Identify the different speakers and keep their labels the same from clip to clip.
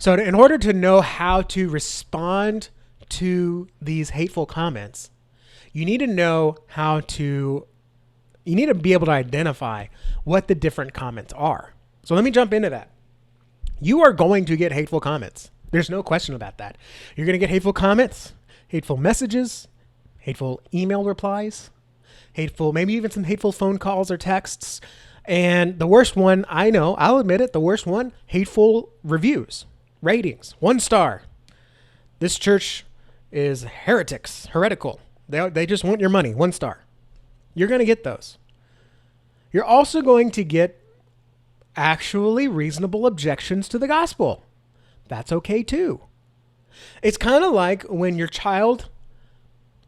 Speaker 1: So in order to know how to respond to these hateful comments, you need to know you need to be able to identify what the different comments are. So let me jump into that. You are going to get hateful comments. There's no question about that. You're going to get hateful comments, hateful messages, hateful email replies, maybe even some hateful phone calls or texts. And the worst one, I know, I'll admit it, the worst one, hateful reviews, ratings, 1 star. This church is heretical. They just want your money, 1 star. You're going to get those. You're also going to get actually reasonable objections to the gospel. That's okay too. It's kind of like when your child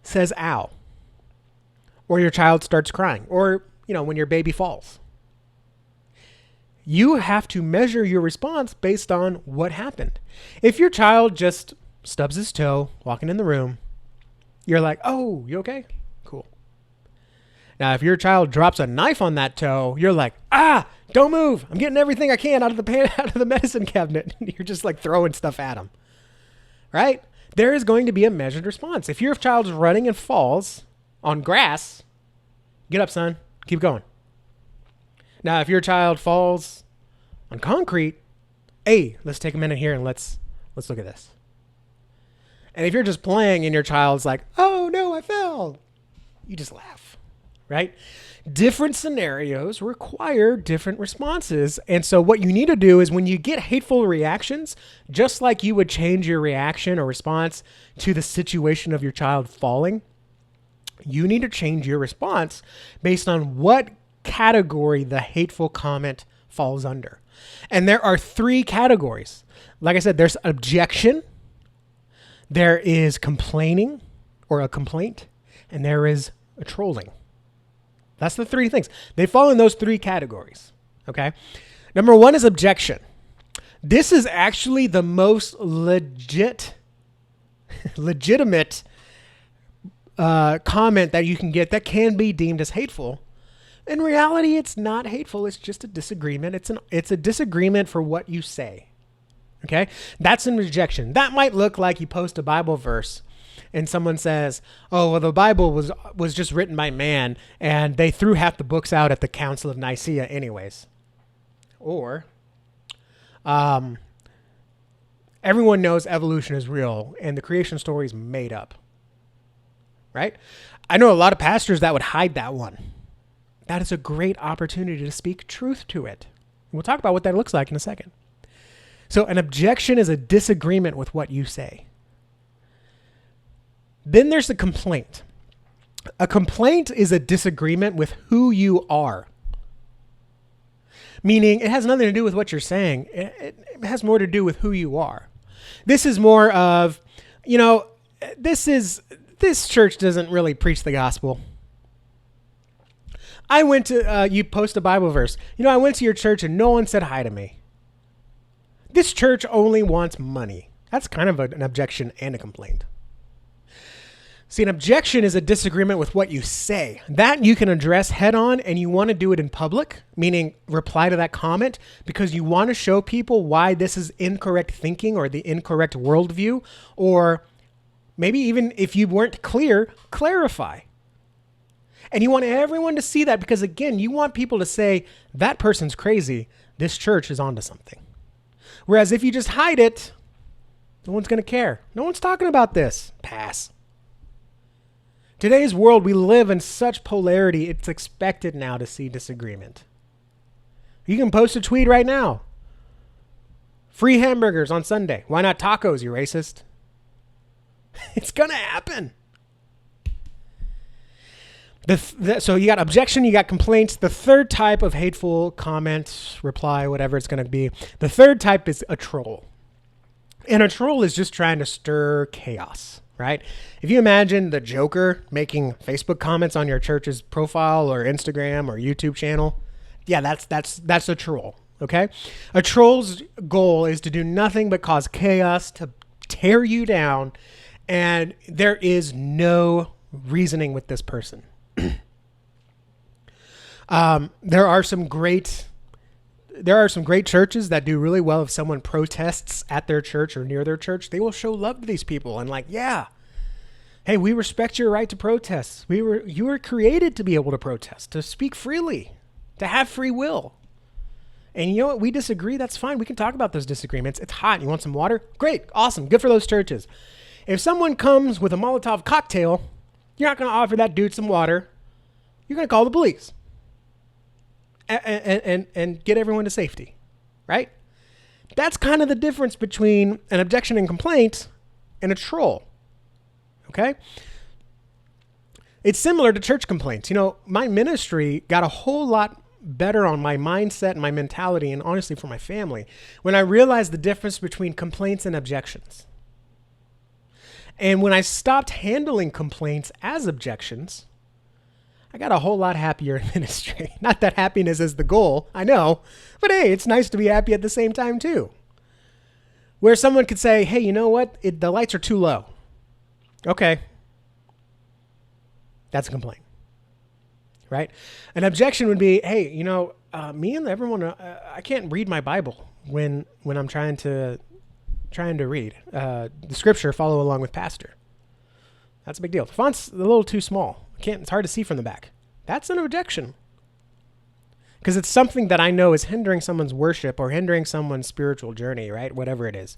Speaker 1: says ow, or your child starts crying, or, when your baby falls. You have to measure your response based on what happened. If your child just stubs his toe walking in the room, you're like, oh, you okay? Cool. Now, if your child drops a knife on that toe, you're like, don't move. I'm getting everything I can out of the medicine cabinet. You're just like throwing stuff at him, right? There is going to be a measured response. If your child's running and falls on grass, get up, son. Keep going. Now, if your child falls on concrete, hey, let's take a minute here and let's look at this. And if you're just playing and your child's like, oh no, I fell, you just laugh, right? Different scenarios require different responses. And so what you need to do is when you get hateful reactions, just like you would change your reaction or response to the situation of your child falling, you need to change your response based on what category the hateful comment falls under. And there are 3 categories. Like I said, there's objection, there is complaining or a complaint, and there is a trolling. That's the 3 things. They fall in those 3 categories. Okay. Number 1 is objection. This is actually the most legitimate comment that you can get that can be deemed as hateful. In reality, it's not hateful. It's just a disagreement. It's a disagreement for what you say. Okay. That's an rejection. That might look like you post a Bible verse and someone says, oh, well, the Bible was just written by man and they threw half the books out at the Council of Nicaea anyways. Or everyone knows evolution is real and the creation story is made up. Right? I know a lot of pastors that would hide that one. That is a great opportunity to speak truth to it. We'll talk about what that looks like in a second. So an objection is a disagreement with what you say. Then there's a complaint. A complaint is a disagreement with who you are. Meaning it has nothing to do with what you're saying. It has more to do with who you are. This is more of, this church doesn't really preach the gospel. I went to, you post a Bible verse. I went to your church and no one said hi to me. This church only wants money. That's kind of an objection and a complaint. See, an objection is a disagreement with what you say. That you can address head on, and you want to do it in public, meaning reply to that comment because you want to show people why this is incorrect thinking or the incorrect worldview, or maybe even if you weren't clear, clarify. And you want everyone to see that because, again, you want people to say, that person's crazy. This church is onto something. Whereas if you just hide it, no one's going to care. No one's talking about this. Pass. Today's world, we live in such polarity, it's expected now to see disagreement. You can post a tweet right now. Free hamburgers on Sunday. Why not tacos, you racist? It's going to happen. So you got objection, you got complaints. The third type of hateful comment, reply, whatever it's going to be. The third type is a troll. And a troll is just trying to stir chaos, right? If you imagine the Joker making Facebook comments on your church's profile or Instagram or YouTube channel, yeah, that's a troll, okay? A troll's goal is to do nothing but cause chaos, to tear you down, and there is no reasoning with this person. There are some great there are some great churches that do really well. If someone protests at their church or near their church, they will show love to these people and like, yeah, hey, we respect your right to protest. You were created to be able to protest, to speak freely, to have free will. And you know what? We disagree. That's fine. We can talk about those disagreements. It's hot. You want some water? Great. Awesome. Good for those churches. If someone comes with a Molotov cocktail, you're not going to offer that dude some water. You're going to call the police and get everyone to safety, right? That's kind of the difference between an objection and complaint and a troll, okay? It's similar to church complaints. You know, my ministry got a whole lot better on my mindset and my mentality, and honestly for my family, when I realized the difference between complaints and objections. And when I stopped handling complaints as objections, I got a whole lot happier in ministry. Not that happiness is the goal, I know, but hey, it's nice to be happy at the same time too. Where someone could say, hey, you know what? The lights are too low. Okay. That's a complaint. Right? An objection would be, hey, you know, me and everyone, I can't read my Bible when I'm trying to read the scripture, follow along with pastor. That's a big deal. The font's a little too small. It's hard to see from the back. That's an objection. Because it's something that I know is hindering someone's worship or hindering someone's spiritual journey, right? Whatever it is.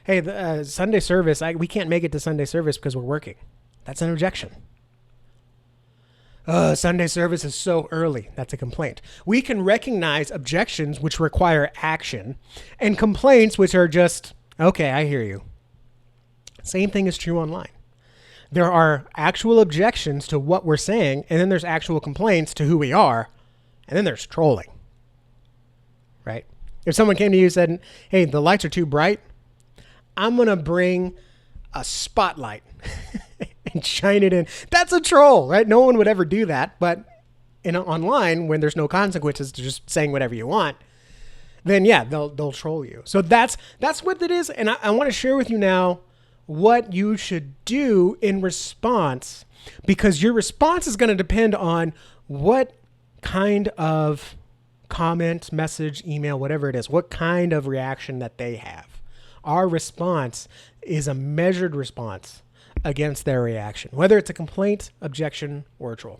Speaker 1: Hey, the Sunday service, we can't make it to Sunday service because we're working. That's an objection. Sunday service is so early. That's a complaint. We can recognize objections which require action and complaints which are just, okay, I hear you. Same thing is true online. There are actual objections to what we're saying, and then there's actual complaints to who we are, and then there's trolling, right? If someone came to you and said, hey, the lights are too bright, I'm going to bring a spotlight and shine it in. That's a troll, right? No one would ever do that. But online, when there's no consequences to just saying whatever you want, then yeah, they'll troll you. So that's what it is. And I want to share with you now what you should do in response, because your response is going to depend on what kind of comment, message, email, whatever it is, what kind of reaction that they have. Our response is a measured response against their reaction, whether it's a complaint, objection, or a troll.